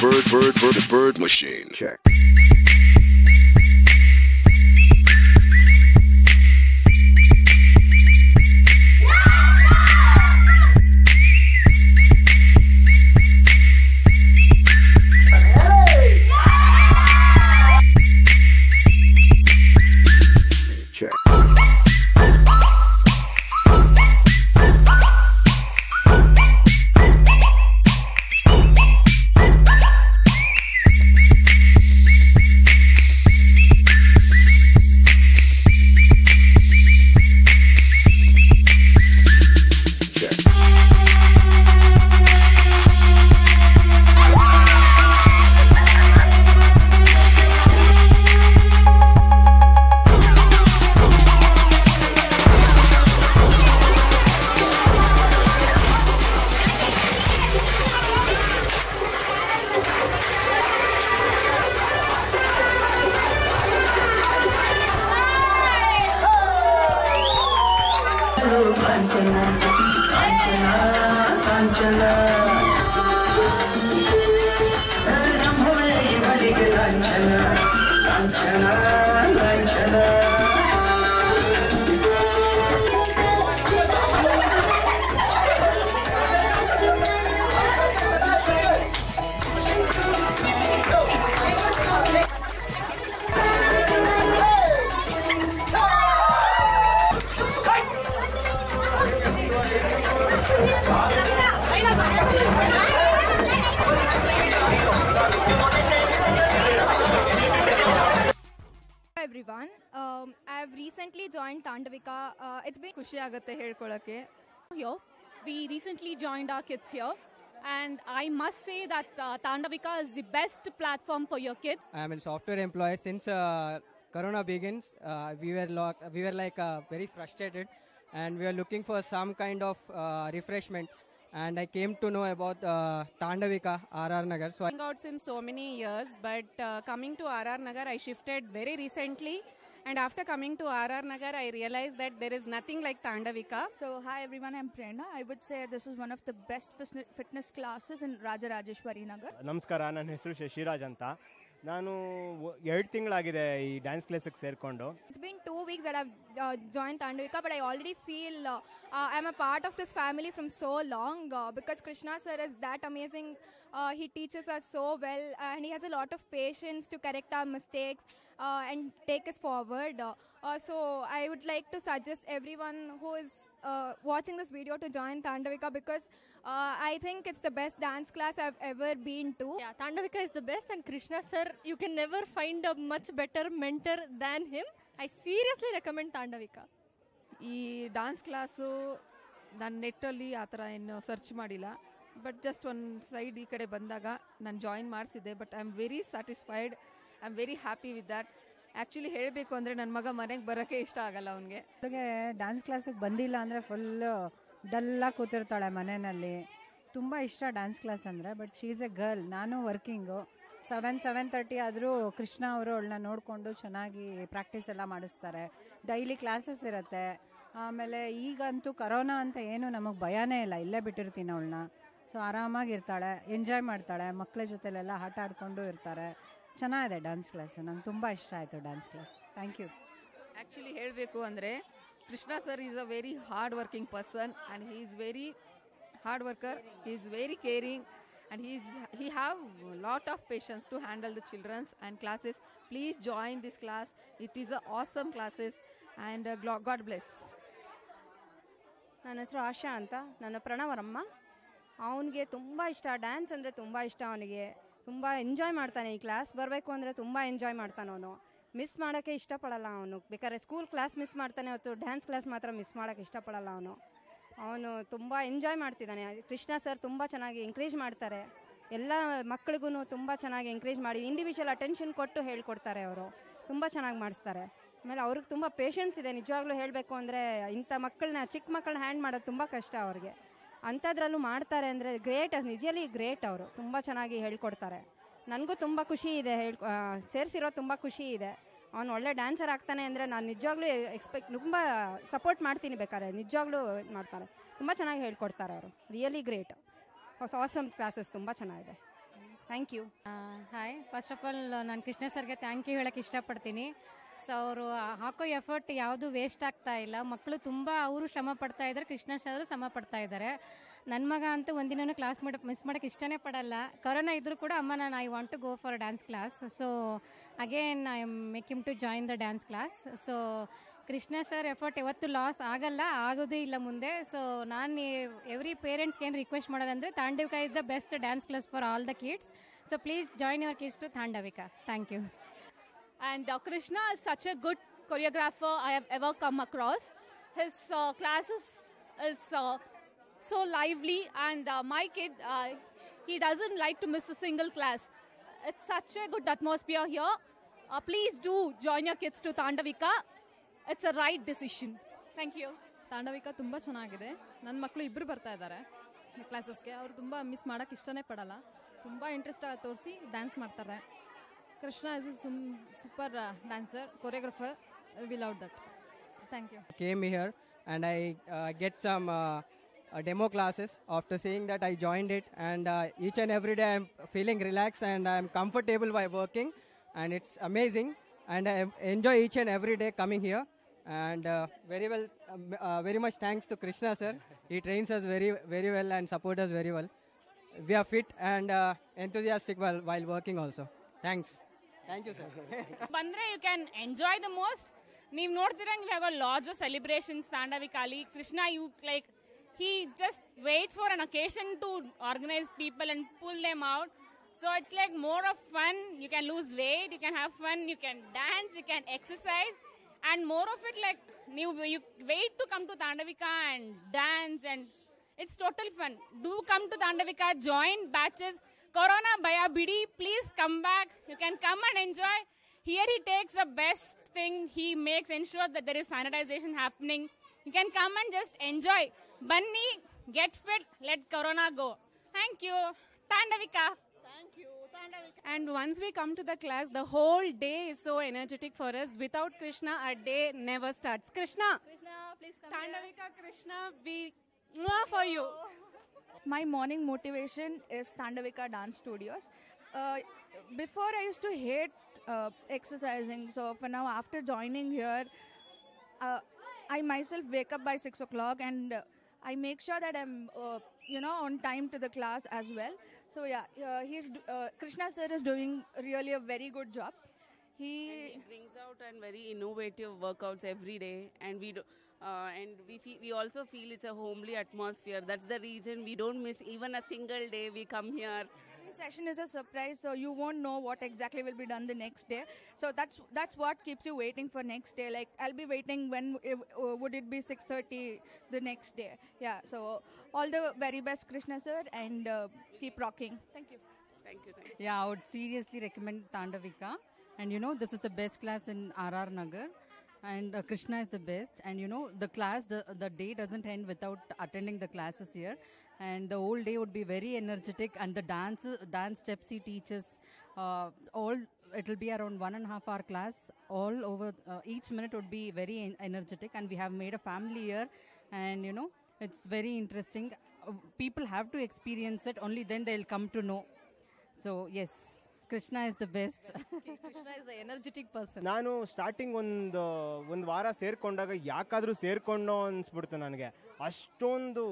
bird machine. Check. Everyone, I've recently joined Tandavika. It's been ಖುಷಿ ಆಗುತ್ತೆ ಹೇಳ್ಕೊಳ್ಳೋಕ್ಕೆ. Here we recently joined our kids here and I must say that Tandavika is the best platform for your kids. I am a software employee. Since corona begins, we were like very frustrated and we were looking for some kind of refreshment, and I came to know about Tandavika RR Nagar. So I've out since so many years, but coming to RR Nagar, I shifted very recently. And after coming to RR Nagar, I realized that there is nothing like Tandavika. So, hi everyone, I'm Prerna. I would say this is one of the best fitness classes in Rajarajeshwari Nagar. ನಮಸ್ಕಾರ, ನನ್ನ ಹೆಸರು ಶಶಿರಾಜ್ ಅಂತ. ನಾನು 2 ತಿಂಗಳಾಗಿದೆ ಈ dance ಕ್ಲಾಸಿಗೆ ಸೇರಿಕೊಂಡು. It's been 2 weeks that I've joined Tandavika, but I already feel I'm a part of this family from so long because Krishna sir is that amazing. He teaches us so well and he has a lot of patience to correct our mistakes and take us forward. So I would like to suggest everyone who is watching this video to join Tandavika because I think it's the best dance class I've ever been to. Yeah, Tandavika is the best, and Krishna sir, you can never find a much better mentor than him. I seriously recommend Tandavika. ಈ dance class ನಾನು ನೆಟ್ಟಲ್ಲಿ ಆ ಥರ ಏನು search ಮಾಡಿಲ್ಲ, but just ಒಂದು side ಈ ಕಡೆ ಬಂದಾಗ ನಾನು ಜಾಯಿನ್ ಮಾಡಿಸಿದ್ದೆ. But I am very satisfied, I am very happy with that. Actually ಹೇಳಬೇಕು ಅಂದರೆ ನನ್ನ ಮಗ ಮನೆಗೆ ಬರೋಕ್ಕೆ ಇಷ್ಟ ಆಗಲ್ಲ ಅವನಿಗೆ. ಡ್ಯಾನ್ಸ್ ಕ್ಲಾಸಿಗೆ ಬಂದಿಲ್ಲ ಅಂದರೆ ಫುಲ್ಲು ಡಲ್ಲಾಗಿ ಕೂತಿರ್ತಾಳೆ ಮನೆಯಲ್ಲಿ. ತುಂಬ ಇಷ್ಟ ಡ್ಯಾನ್ಸ್ ಕ್ಲಾಸ್ ಅಂದರೆ. But she is A girl, ನಾನು ವರ್ಕಿಂಗು. 7:30 ಆದರೂ ಕೃಷ್ಣ ಅವರು ಅವಳನ್ನ ನೋಡಿಕೊಂಡು ಚೆನ್ನಾಗಿ ಪ್ರಾಕ್ಟೀಸ್ ಎಲ್ಲ ಮಾಡಿಸ್ತಾರೆ. ಡೈಲಿ ಕ್ಲಾಸಸ್ ಇರುತ್ತೆ. ಆಮೇಲೆ ಈಗಂತೂ ಕರೋನಾ ಅಂತ ಏನು ನಮಗೆ ಭಯನೇ ಇಲ್ಲ, ಇಲ್ಲೇ ಬಿಟ್ಟಿರ್ತೀನಿ ಅವಳನ್ನ. ಸೊ ಆರಾಮಾಗಿರ್ತಾಳೆ, ಎಂಜಾಯ್ ಮಾಡ್ತಾಳೆ, ಮಕ್ಕಳ ಜೊತೆಲೆಲ್ಲ ಆಟ ಆಡ್ಕೊಂಡು ಇರ್ತಾರೆ. ಚೆನ್ನಾಗಿದೆ ಡ್ಯಾನ್ಸ್ ಕ್ಲಾಸು, ನಂಗೆ ತುಂಬ ಇಷ್ಟ ಆಯಿತು dance class. Thank you. Actually ಹೇಳಬೇಕು ಅಂದರೆ Krishna sir is a very hard working person and he is very hard worker, he is very caring and he have a lot of patience to handle the children's and classes. Please join this class, it is a awesome classes and God bless. ನನ್ನ ಹೆಸರು ಆಶಾ ಅಂತ, ನನ್ನ ಪ್ರಣವರಮ್ಮ. ಅವನಿಗೆ ತುಂಬ ಇಷ್ಟ dance ಅಂದರೆ, ತುಂಬ ಇಷ್ಟ ಅವನಿಗೆ. ತುಂಬ ಎಂಜಾಯ್ ಮಾಡ್ತಾನೆ. ಈ ಕ್ಲಾಸ್ ಬರಬೇಕು ಅಂದರೆ ತುಂಬ ಎಂಜಾಯ್ ಮಾಡ್ತಾನೆ ಅವನು. ಮಿಸ್ ಮಾಡೋಕ್ಕೆ ಇಷ್ಟಪಡಲ್ಲ ಅವನು. ಬೇಕಾದ್ರೆ ಸ್ಕೂಲ್ ಕ್ಲಾಸ್ ಮಿಸ್ ಮಾಡ್ತಾನೆ ಹೊತ್ತು ಡ್ಯಾನ್ಸ್ ಕ್ಲಾಸ್ ಮಾತ್ರ ಮಿಸ್ ಮಾಡೋಕ್ಕೆ ಇಷ್ಟಪಡಲ್ಲ ಅವನು. ಅವನು ತುಂಬ ಎಂಜಾಯ್ ಮಾಡ್ತಿದ್ದಾನೆ. ಕೃಷ್ಣ ಸರ್ ತುಂಬ ಚೆನ್ನಾಗಿ ಎಂಕರೇಜ್ ಮಾಡ್ತಾರೆ. ಎಲ್ಲ ಮಕ್ಕಳಿಗೂ ತುಂಬ ಚೆನ್ನಾಗಿ ಎಂಕರೇಜ್ ಮಾಡಿ ಇಂಡಿವಿಜುವಲ್ ಅಟೆನ್ಷನ್ ಕೊಟ್ಟು ಹೇಳ್ಕೊಡ್ತಾರೆ. ಅವರು ತುಂಬ ಚೆನ್ನಾಗಿ ಮಾಡಿಸ್ತಾರೆ. ಆಮೇಲೆ ಅವ್ರಿಗೆ ತುಂಬ ಪೇಷನ್ಸ್ ಇದೆ. ನಿಜವಾಗ್ಲೂ ಹೇಳಬೇಕು ಅಂದರೆ ಇಂಥ ಮಕ್ಕಳನ್ನ, ಚಿಕ್ಕ ಮಕ್ಕಳನ್ನ ಹ್ಯಾಂಡ್ ಮಾಡೋದು ತುಂಬ ಕಷ್ಟ ಅವ್ರಿಗೆ. ಅಂಥದ್ರಲ್ಲೂ ಮಾಡ್ತಾರೆ ಅಂದರೆ ಗ್ರೇಟ್, ನಿಜಲಿ ಗ್ರೇಟ್. ಅವರು ತುಂಬ ಚೆನ್ನಾಗಿ ಹೇಳ್ಕೊಡ್ತಾರೆ. ನನಗೂ ತುಂಬ ಖುಷಿ ಇದೆ, ಸೇರಿಸಿರೋದು ತುಂಬ ಖುಷಿ ಇದೆ. ಅವನು ಒಳ್ಳೆ ಡ್ಯಾನ್ಸರ್ ಆಗ್ತಾನೆ ಅಂದರೆ ನಾನು ನಿಜವಾಗ್ಲೂ ತುಂಬ ಸಪೋರ್ಟ್ ಮಾಡ್ತೀನಿ. ಬೇಕಾದ್ರೆ ನಿಜವಾಗ್ಲೂ ಮಾಡ್ತಾರೆ. ತುಂಬ ಚೆನ್ನಾಗಿ ಹೇಳ್ಕೊಡ್ತಾರೆ ಅವರು. Really great. ಆಸಮ್ ಕ್ಲಾಸಸ್ ತುಂಬ ಚೆನ್ನಾಗಿದೆ. Thank you. Hi, first of all ನಾನು ಕೃಷ್ಣ ಸರ್ಗೆ ಥ್ಯಾಂಕ್ ಯು ಹೇಳೋಕ್ಕೆ ಇಷ್ಟಪಡ್ತೀನಿ. ಸೊ ಅವರು ಹಾಕೋ ಎಫರ್ಟ್ ಯಾವುದು ವೇಸ್ಟ್ ಆಗ್ತಾ ಇಲ್ಲ. ಮಕ್ಕಳು ತುಂಬ ಅವರು ಶ್ರಮ ಪಡ್ತಾ ಇದ್ದಾರೆ, ಕೃಷ್ಣ ಸರ್ ಶ್ರಮ ಪಡ್ತಾ ಇದ್ದಾರೆ. ನನ್ನ ಮಗ ಅಂತೂ ಒಂದಿನೂ ಕ್ಲಾಸ್ ಮಿಸ್ ಮಾಡೋಕ್ಕೆ ಇಷ್ಟನೇ ಪಡಲ್ಲ. ಕೊರೋನಾ ಇದ್ದರೂ ಕೂಡ ಅಮ್ಮ ನಾನು I want to go for dance class. So again I make him to join the dance class. So Krishna sir effort ಯಾವತ್ತೂ ಲಾಸ್ ಆಗಲ್ಲ, ಆಗೋದೇ ಇಲ್ಲ ಮುಂದೆ. ಸೊ ನಾನು ಎವ್ರಿ ಪೇರೆಂಟ್ಸ್ಗೆ ಏನು ರಿಕ್ವೆಸ್ಟ್ ಮಾಡೋದಂದರೆ Tandavika is the best dance class for all the kids. So please join your kids to Tandavika. Thank you. And Krishna is such a good choreographer I have ever come across. His classes is so lively, and my kid, he doesn't like to miss a single class. It's such a good atmosphere here. Please do join your kids to Tandavika. It's a right decision. Thank you. ತಾಂಡವಿಕ ತುಂಬ ಚೆನ್ನಾಗಿದೆ. ನನ್ನ ಮಕ್ಕಳು ಇಬ್ಬರು ಬರ್ತಾ ಇದ್ದಾರೆ ಕ್ಲಾಸಸ್ಗೆ. ಅವರು ತುಂಬ miss ಮಾಡೋಕ್ಕೆ ಇಷ್ಟನೇ ಪಡಲ್ಲ, ತುಂಬ ಇಂಟ್ರೆಸ್ಟ್ ತೋರಿಸಿ ಡ್ಯಾನ್ಸ್ ಮಾಡ್ತಾರೆ. Krishna is a super dancer, choreographer. We love that. Thank you. Came here and I get some demo classes. After seeing that, I joined it, and each and every day I'm feeling relaxed and I'm comfortable while working, and it's amazing. And I enjoy each and every day coming here. And very much thanks to Krishna sir. He trains us very, very well and supports us very well. We are fit and enthusiastic while working also. Thanks. Thank you, sir. Bandre, you can enjoy the most. ನೀವು ನೋಡ್ತಿರಂಗ್ we have got lots of celebrations Tandavikali. Krishna, you like, he just waits for an occasion to organize people and pull them out. So it's like more of fun. You can lose weight, you can have fun, you can dance, you can exercise, and more of it like you wait to come to Tandavika and dance, and it's total fun. Do come to Tandavika, join batches. Corona baya bidi, please come back. You can come and enjoy. Here he takes the best thing. He makes ensure that there is sanitization happening. You can come and just enjoy. Bunny, get fit, let Corona go. Thank you. Tandavika. Thank you. Tandavika. And once we come to the class, the whole day is so energetic for us. Without Krishna, our day never starts. Krishna, please come. Tandavika, Krishna, we for you. My morning motivation is Tandavika Dance Studios. Before I used to hate exercising, so for now after joining here, I myself wake up by 6 o'clock and I make sure that I'm on time to the class as well. So yeah, Krishna sir is doing really a very good job. He brings out and very innovative workouts every day, and we also feel it's a homely atmosphere. That's the reason we don't miss even a single day we come here. This session is a surprise, so you won't know what exactly will be done the next day. So that's what keeps you waiting for next day. Like I'll be waiting when would it be 6:30 the next day. Yeah, so all the very best Krishna sir, and keep rocking. Thank you. Thank you. Yeah, I would seriously recommend Tandavika. And this is the best class in RR Nagar, and Krishna is the best. And the class, the day doesn't end without attending the classes here, and the whole day would be very energetic. And the dance steps he teaches, it will be around 1.5 hour class. All over, each minute would be very energetic, and we have made a family here, and it's very interesting. People have to experience it, only then they'll come to know. So yes, Krishna is the best. Krishna is an energetic person. ನಾನು starting ಒಂದು ವಾರ ಸೇರ್ಕೊಂಡಾಗ ಯಾಕಾದರೂ ಸೇರ್ಕೊಂಡೋ ಅನ್ಸ್ಬಿಡ್ತು ನನಗೆ. ಅಷ್ಟೊಂದು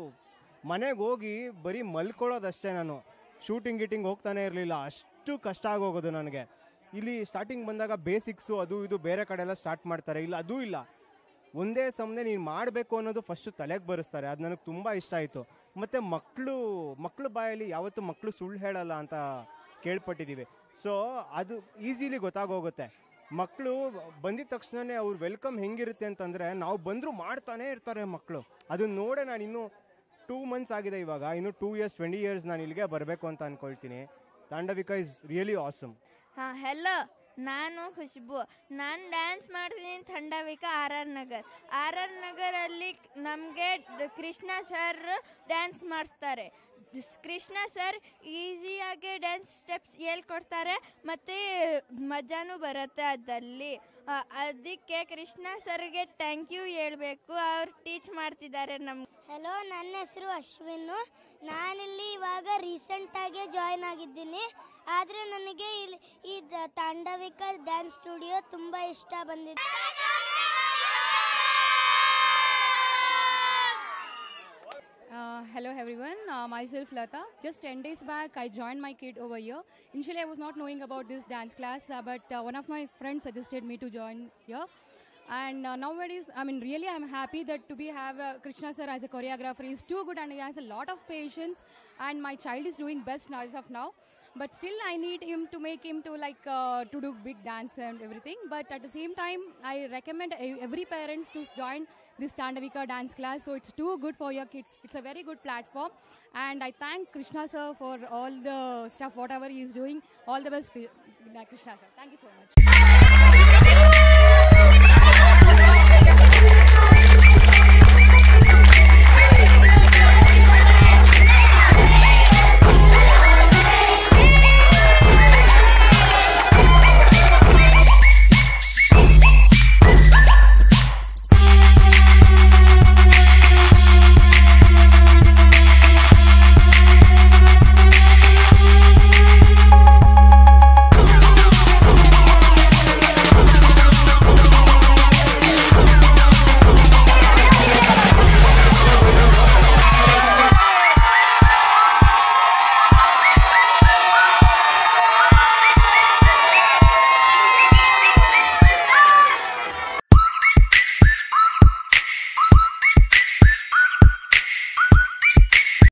ಮನೆಗೆ ಹೋಗಿ ಬರೀ ಮಲ್ಕೊಳ್ಳೋದಷ್ಟೇ, ನಾನು shooting ಹೋಗ್ತಾನೆ ಇರಲಿಲ್ಲ, ಅಷ್ಟು ಕಷ್ಟ ಆಗೋಗೋದು ನನಗೆ. ಇಲ್ಲಿ ಸ್ಟಾರ್ಟಿಂಗ್ ಬಂದಾಗ ಬೇಸಿಕ್ಸು ಅದು ಇದು ಬೇರೆ ಕಡೆ ಎಲ್ಲ ಸ್ಟಾರ್ಟ್ ಮಾಡ್ತಾರೆ, ಇಲ್ಲ ಅದೂ ಇಲ್ಲ, ಒಂದೇ ಸಮನೆ ನೀನು ಮಾಡಬೇಕು ಅನ್ನೋದು ಫಸ್ಟು ತಲೆಗೆ ಬರೆಸ್ತಾರೆ. ಅದು ನನಗೆ ತುಂಬ ಇಷ್ಟ ಆಯಿತು. ಮತ್ತು ಮಕ್ಕಳು ಬಾಯಲ್ಲಿ ಯಾವತ್ತೂ ಮಕ್ಕಳು ಸುಳ್ಳು ಹೇಳಲ್ಲ ಅಂತ ಕೇಳ್ಪಟ್ಟಿದ್ದೀವಿ. ಸೊ ಅದು ಈಸಿಲಿ ಗೊತ್ತಾಗೋಗುತ್ತೆ. ಮಕ್ಕಳು ಬಂದಿದ ತಕ್ಷಣವೇ ಅವ್ರು ವೆಲ್ಕಮ್ ಹೆಂಗಿರುತ್ತೆ ಅಂತಂದರೆ, ನಾವು ಬಂದರೂ ಮಾಡ್ತಾನೇ ಇರ್ತಾರೆ ಮಕ್ಕಳು. ಅದನ್ನು ನೋಡೇ ನಾನು ಇನ್ನೂ 2 months ಆಗಿದೆ, ಇವಾಗ ಇನ್ನೂ 2 years 20 years ನಾನು ಇಲ್ಲಿಗೆ ಬರಬೇಕು ಅಂತ ಅಂದ್ಕೊಳ್ತೀನಿ. ತಾಂಡವಿಕಾ ಇಸ್ ರಿಯಲಿ ಆಸಮ್. ಹಾಂ, ಹೆಲೋ, ನಾನು ಖುಷ್ಬು. ನಾನು ಡ್ಯಾನ್ಸ್ ಮಾಡ್ತೀನಿ ತಾಂಡವಿಕಾ ಆರ್ ಆರ್ ನಗರಲ್ಲಿ. ನಮಗೆ ಕೃಷ್ಣ ಸರ್ ಡ್ಯಾನ್ಸ್ ಮಾಡಿಸ್ತಾರೆ. ಕೃಷ್ಣ ಸರ್ ಈಸಿಯಾಗಿ ಡ್ಯಾನ್ಸ್ ಸ್ಟೆಪ್ಸ್ ಹೇಳ್ಕೊಡ್ತಾರೆ, ಮತ್ತು ಮಜಾನೂ ಬರುತ್ತೆ ಅದಲ್ಲಿ. ಅದಕ್ಕೆ ಕೃಷ್ಣ ಸರ್ಗೆ ಥ್ಯಾಂಕ್ ಯು ಹೇಳಬೇಕು, ಅವ್ರು ಟೀಚ್ ಮಾಡ್ತಿದ್ದಾರೆ ನಮ್ಗೆ. ಹಲೋ, ನನ್ನ ಹೆಸರು ಅಶ್ವಿನ್. ನಾನಿಲ್ಲಿ ಇವಾಗ ರೀಸೆಂಟಾಗಿ ಜಾಯ್ನ್ ಆಗಿದ್ದೀನಿ. ಆದರೆ ನನಗೆ ಈ ತಾಂಡವಿಕ ಡ್ಯಾನ್ಸ್ ಸ್ಟುಡಿಯೋ ತುಂಬ ಇಷ್ಟ ಬಂದಿದೆ. Hello everyone, myself Lata. Just 10 days back I joined my kid over here. Initially I was not knowing about this dance class, but one of my friends suggested me to join here. And nowadays, I mean, really I'm happy that to be have Krishna sir as a choreographer. He's too good and he has a lot of patience, and my child is doing best now as of now. But still I need him to make him to like to do big dance and everything. But at the same time, I recommend every parents to join this Tandavika dance class. So it's too good for your kids. It's a very good platform. And I thank Krishna sir for all the stuff, whatever he is doing. All the best, Krishna sir. Thank you so much.